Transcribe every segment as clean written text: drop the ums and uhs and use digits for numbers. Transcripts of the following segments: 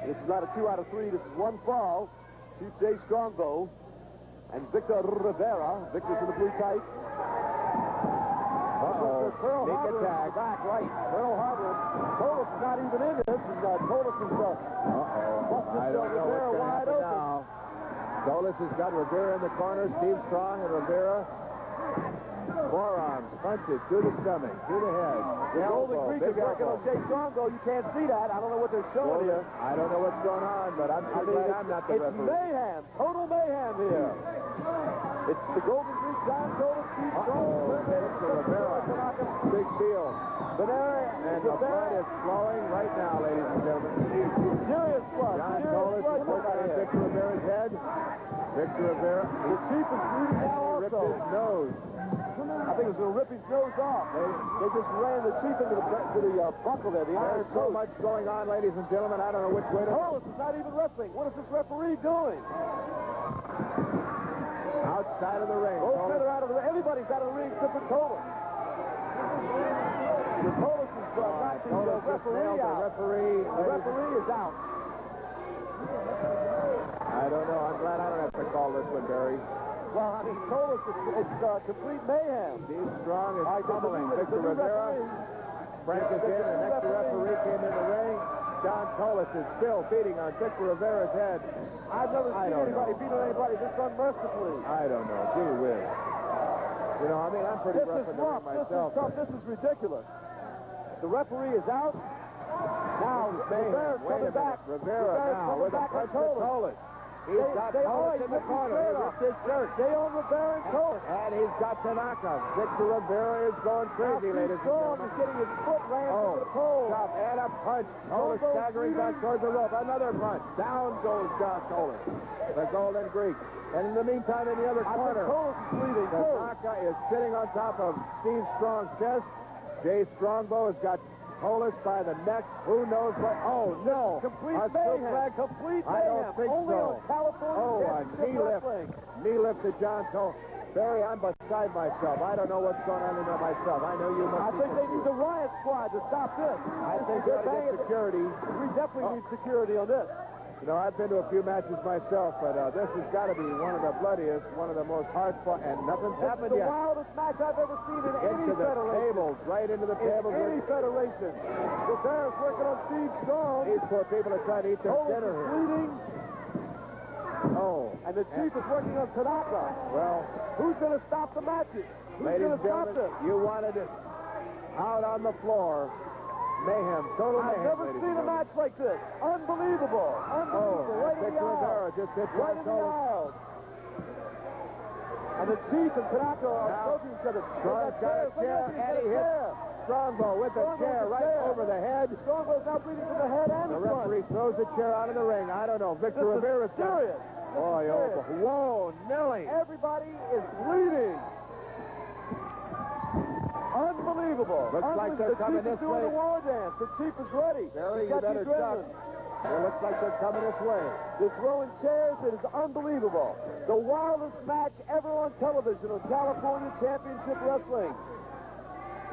This is not a 2 out of 3. This is one fall. Chief Jay Strongbow and Victor Rivera. Victor's in the blue tight. Pearl Harbor attack. Back right. Pearl Harbor. Tolis is not even in this. And Tolis is I don't know what's going to happen now. Tolis has got Rivera in the corner. Steve Strong and Rivera. Forearms, punches to the stomach, to the head. The Golden Greek is working on Jay Strongbow. You can't see that. I don't know what they're showing here. I don't know what's going on, but I'm glad I'm not the referee. It's mayhem. Total mayhem here. It's the Golden Greek, John Tolis, Steve Strong. Rivera. Big deal. And the blood is flowing right now, ladies and gentlemen. Serious blood. John Tolis is working on Victor Rivera's head. Victor Rivera. The chief is bleeding now also. Ripped his nose. I think it was going to rip his nose off. They just ran the chief into the buckle there. There's so much going on, ladies and gentlemen. I don't know which way to... Tolis is not even wrestling. What is this referee doing? Outside of the ring. Both men are out of the ring. Everybody's out of the ring except for Tolis. The Tolis is knocking the referee out. The referee is out. I don't know. I'm glad I don't have to call this one, Barry. Well, I mean, Tolis, it's complete mayhem. Steve Strong is pummeling Victor Rivera. Frank is in. The next referee came in the ring. John Tolis is still beating on Victor Rivera's head. I've never seen anybody beat on anybody this unmercifully. I don't know. Gee whiz. You know, I mean, I'm pretty rough in the ring myself. This is ridiculous. The referee is out. Now, Rivera's coming back. Rivera now with a punch to Tolis. He's got Tolis in the corner. He ripped his shirt. Stay on Rivera and Tolis. And he's got Tanaka. Victor Rivera is going crazy, ladies and gentlemen. He's getting his foot rammed into the pole. Stop and a punch. Tolis staggering back towards the rope. Another punch. Down goes John Tolis, the Golden Greek. And in the meantime, in the other corner, Tanaka is sitting on top of Steve Strong's chest. Jay Strongbow has got Tolis by the neck. Who knows what? Oh, no. Complete mayhem. Complete mayhem. I don't think Only so. on California a knee lift. Knee lift to John Tolis. Barry, I'm beside myself. I don't know what's going on in there myself. I know you must. I think they need the riot squad to stop this. I think they ought to get security. We definitely need security on this. You know, I've been to a few matches myself, but this has got to be one of the bloodiest, one of the most hard-fought, and nothing's happened yet. It's the wildest match I've ever seen in any federation. Tables, right into the tables. In any federation. Rivera's working on Steve Strong. These poor people are trying to eat their dinner here. Bleeding. Oh. And the chief is working on Tanaka. Well, who's going to stop the matches? Who's going to stop this? You wanted it out on the floor. Mayhem, total mayhem. I've never seen a match like this. Unbelievable. Unbelievable. Right in the aisle. Right in the aisle. And the chief and Tanaka are stroking each other. Strong's got a chair, and he hits Strongbow with a chair right over the head. Strongbow's now bleeding from the head and the front. The referee throws the chair out of the ring. I don't know. Victor Rivera's serious. Whoa, Nelly. Everybody is bleeding. Unbelievable. Looks like they're coming this way. The chief is doing the war dance. The chief is ready. Barry, you better duck. It looks like they're coming this way. They're throwing chairs. It is unbelievable. The wildest match ever on television on California Championship Wrestling.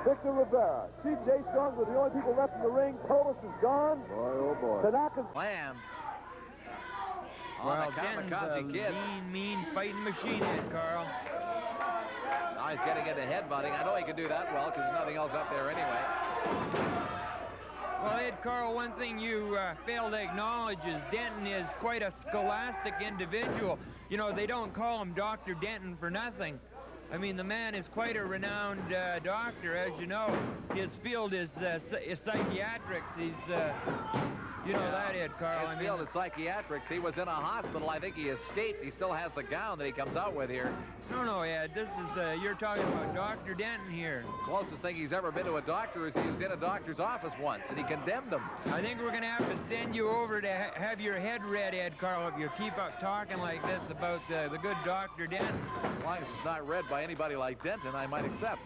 Victor Rivera. Chief Jay Strong were the only people left in the ring. Tolis is gone. Boy, oh boy. Tanaka's... Slam. Well, Denton's a mean fighting machine, Carl. Now he's getting into headbutting. I know he can do that well because there's nothing else up there anyway. Well, Ed Carl, one thing you fail to acknowledge is Denton is quite a scholastic individual. You know, they don't call him Dr. Denton for nothing. I mean, the man is quite a renowned doctor, as you know. His field is psychiatrics. He's, you know that, Ed Carl. His field is psychiatrics. He was in a hospital. I think he escaped. He still has the gown that he comes out with here. No, Ed. This is, you're talking about Dr. Denton here. Closest thing he's ever been to a doctor is he was in a doctor's office once, and he condemned him. I think we're going to have to send you over to have your head read, Ed Carl, if you keep up talking like this about the good Dr. Denton. As long as it's not read by anybody like Denton, I might accept.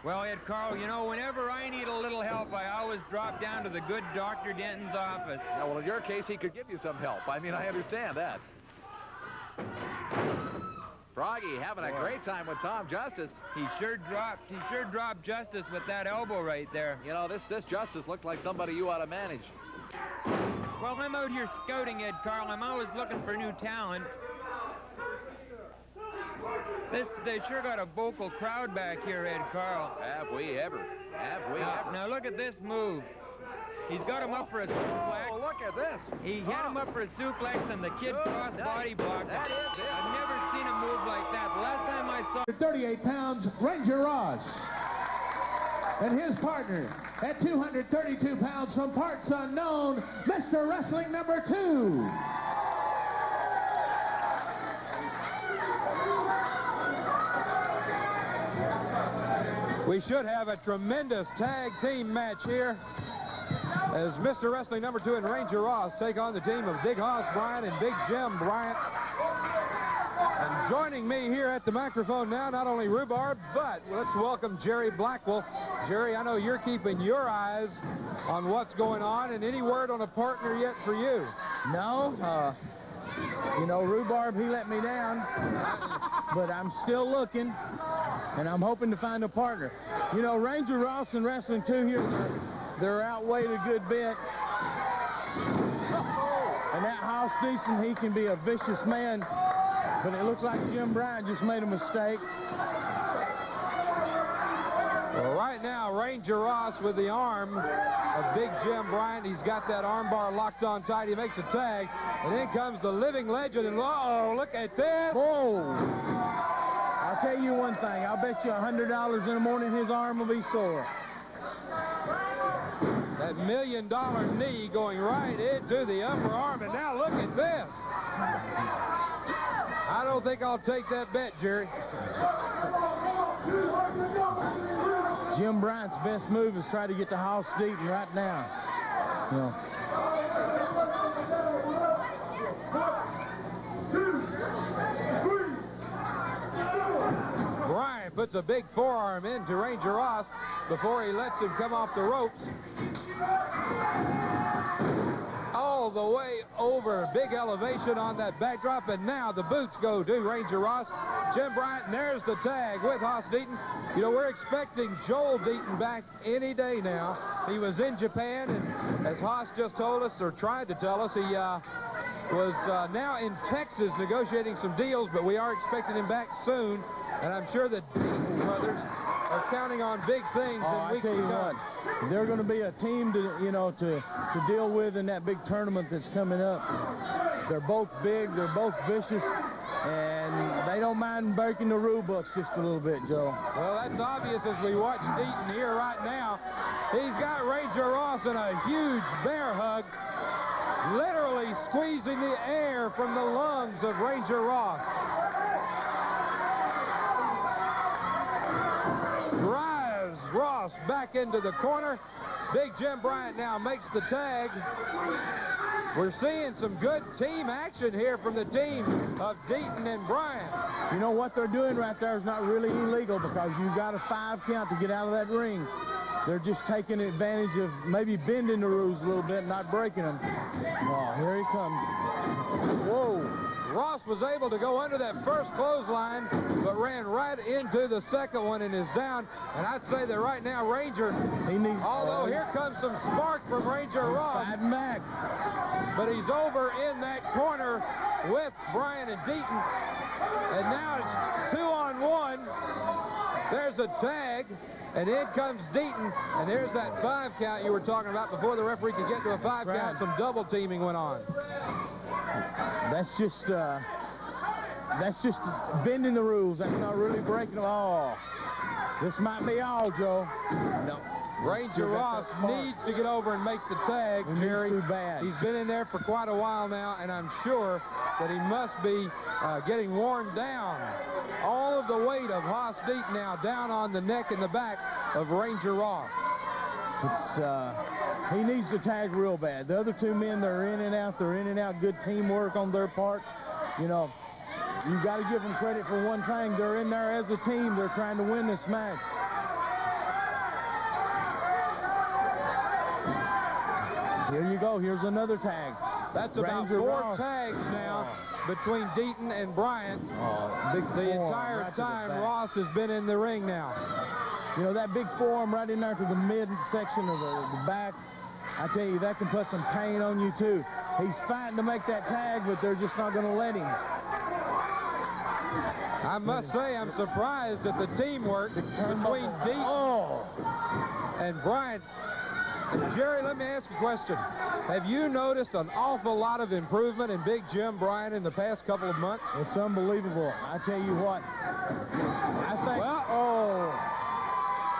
Well, Ed Carl, you know, whenever I need a little help, I always drop down to the good Dr. Denton's office. Yeah, well, in your case, he could give you some help. I mean, I understand that. Froggy having a great time with Tom Justice. He sure dropped Justice with that elbow right there. You know, this Justice looked like somebody you ought to manage. Well, I'm out here scouting, Ed Carl. I'm always looking for new talent. They sure got a vocal crowd back here, Ed Carl. Have we ever? Have we ever? Now look at this move. He's got him up for a suplex. Oh, look at this. He hit him up for a suplex, and the kid cross body blocked him. That is it. I've never seen a move like that. The last time I saw 38 pounds, Ranger Ross. And his partner at 232 pounds from parts unknown, Mr. Wrestling number 2. We should have a tremendous tag team match here as Mr. Wrestling number 2 and Ranger Ross take on the team of Big Hoss Bryant and Big Jim Bryant. And joining me here at the microphone now, not only Rhubarb, but let's welcome Jerry Blackwell. Jerry, I know you're keeping your eyes on what's going on, and any word on a partner yet for you? No, you know, Rhubarb, he let me down, but I'm still looking, and I'm hoping to find a partner. You know, Ranger Ross and Wrestling 2 here, they're outweighed a good bit. And that Hoss Deason, he can be a vicious man, but it looks like Jim Bryant just made a mistake. Well, right now, Ranger Ross with the arm of Big Jim Bryant. He's got that arm bar locked on tight. He makes a tag, and then comes the living legend, and uh-oh, look at this. Whoa! I'll tell you one thing. I'll bet you $100 in the morning his arm will be sore. That $1 million knee going right into the upper arm, and now look at this. I don't think I'll take that bet, Jerry. Jim Bryant's best move is try to get to Hoss Deaton right now. You know. Bryant puts a big forearm into Ranger Ross before he lets him come off the ropes. All the way over, big elevation on that backdrop, and now the boots go to Ranger Ross. Jim Bryant, and there's the tag with Hoss Deaton. You know, we're expecting Joel Deaton back any day now. He was in Japan, and as Hoss just told us, or tried to tell us, he was now in Texas negotiating some deals, but we are expecting him back soon, and I'm sure the Deaton brothers are counting on big things in weeks to come. They're going to be a team to, you know, to deal with in that big tournament that's coming up. They're both big, they're both vicious, and they don't mind breaking the rule books just a little bit, Joe. Well, that's obvious as we watch Deaton here right now. He's got Ranger Ross in a huge bear hug, literally squeezing the air from the lungs of Ranger Ross. Drives Ross back into the corner. Big Jim Bryant now makes the tag. We're seeing some good team action here from the team of Deaton and Bryant. You know what they're doing right there is not really illegal because you've got a 5 count to get out of that ring. They're just taking advantage of maybe bending the rules a little bit and not breaking them. Oh, here he comes. Whoa. Ross was able to go under that first clothesline, but ran right into the second one and is down. And I'd say that right now, Ranger, although here comes some spark from Ranger Ross, fighting back. but he's over in that corner with Bryant and Deaton. And now it's 2-on-1. There's a tag, and in comes Deaton, and there's that 5 count you were talking about before the referee could get to a 5 count. Some double teaming went on. That's just bending the rules. That's not really breaking the law. This might be all, Joe. No. Ranger Ross needs to get over and make the tag, Jerry. Too bad. He's been in there for quite a while now, and I'm sure that he must be getting worn down. All of the weight of Hoss Deaton now down on the neck and the back of Ranger Ross. He needs to tag real bad. The other 2 men, they're in and out. They're in and out. Good teamwork on their part. You know, you got to give them credit for one thing. They're in there as a team. They're trying to win this match. Here you go. Here's another tag. That's about 4 tags now between Deaton and Bryant. The entire time Ross has been in the ring now. You know, that big forearm right in there to the midsection of the back. I tell you, that can put some pain on you, too. He's fighting to make that tag, but they're just not going to let him. I must say, I'm surprised at the teamwork between Deaton and Bryant. And Jerry, let me ask you a question. Have you noticed an awful lot of improvement in Big Jim Bryant in the past couple of months? It's unbelievable. I tell you what. I think... Well,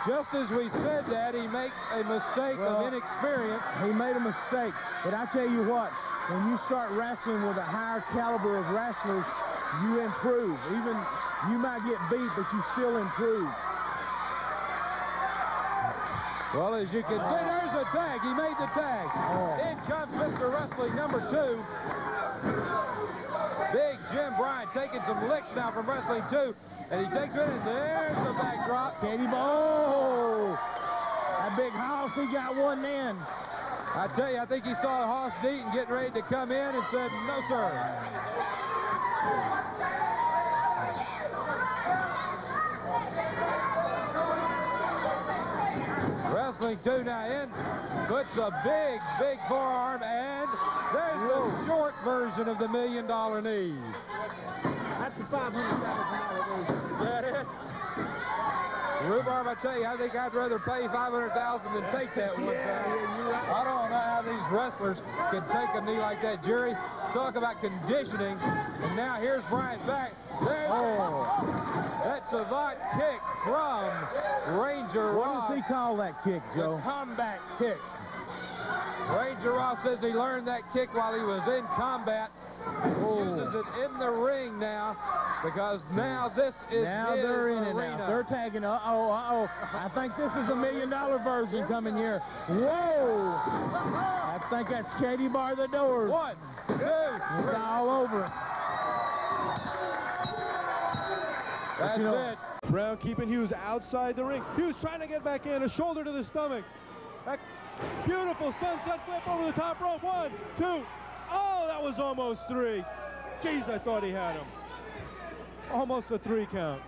just as we said that, he makes a mistake of inexperience. He made a mistake. But I tell you what, when you start wrestling with a higher caliber of wrestlers, you improve. Even you might get beat, but you still improve. Well, as you can see, there's a tag. He made the tag. In comes Mr. Wrestling number 2. Big Jim Bryant taking some licks now from Wrestling 2. And he takes it, and there's the backdrop. Katie Ball. That big Hoss, he got one in. I tell you, I think he saw Hoss Deaton getting ready to come in and said, no, sir. Wrestling 2 now in, puts a big, big forearm, and there's the short version of the $1 million knee. That's the $500,000 version. Is that it? Rhubarb, I tell you, I think I'd rather pay $500,000 than take that one. I don't know how these wrestlers can take a knee like that. Jerry, talk about conditioning. And now here's Bryant back. There's that savant kick from Ranger Ross. What does he call that kick, Joe? The combat kick. Ranger Ross says he learned that kick while he was in combat. Uses it in the ring now, because now this is now they're in it now. They're tagging. I think this is the $1 million version coming here. Whoa! I think that's Katie bar the doors. 1, 2, 3. It's all over it. That's it. Brown keeping Hughes outside the ring. Hughes trying to get back in, a shoulder to the stomach. That beautiful sunset flip over the top rope. 1, 2. Oh, that was almost 3. Jeez, I thought he had him. Almost a 3 count.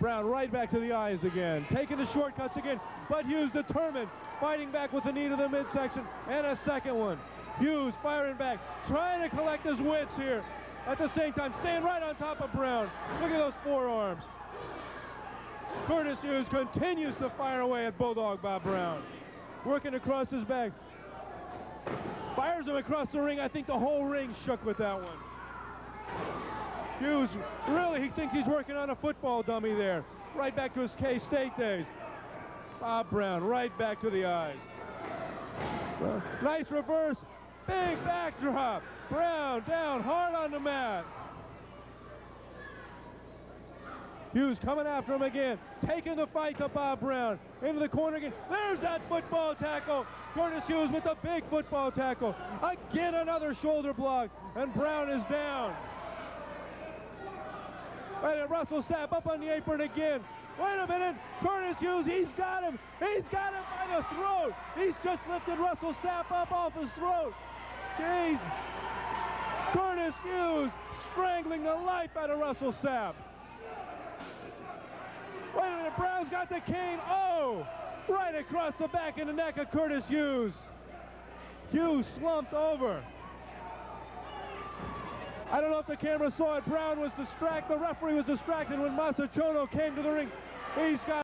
Brown right back to the eyes again. Taking the shortcuts again, but Hughes determined. Fighting back with the knee to the midsection, and a second one. Hughes firing back, trying to collect his wits here. At the same time, staying right on top of Brown. Look at those forearms. Curtis Hughes continues to fire away at Bulldog Bob Brown. Working across his back. Fires him across the ring. I think the whole ring shook with that one. Hughes, really, he thinks he's working on a football dummy there. Right back to his K-State days. Bob Brown, right back to the eyes. Nice reverse. Big backdrop. Brown down hard on the mat. Hughes coming after him again, taking the fight to Bob Brown. Into the corner again. There's that football tackle. Curtis Hughes with a big football tackle. Again, another shoulder block, and Brown is down. Right, and Russell Sapp up on the apron again. Wait a minute, Curtis Hughes, he's got him. He's got him by the throat. He's just lifted Russell Sapp up off his throat. Jeez. Curtis Hughes strangling the life out of Russell Sapp. Wait a minute, Brown's got the cane. Oh, right across the back and the neck of Curtis Hughes. Hughes slumped over. I don't know if the camera saw it. Brown was distracted. The referee was distracted when Masachono came to the ring. He's got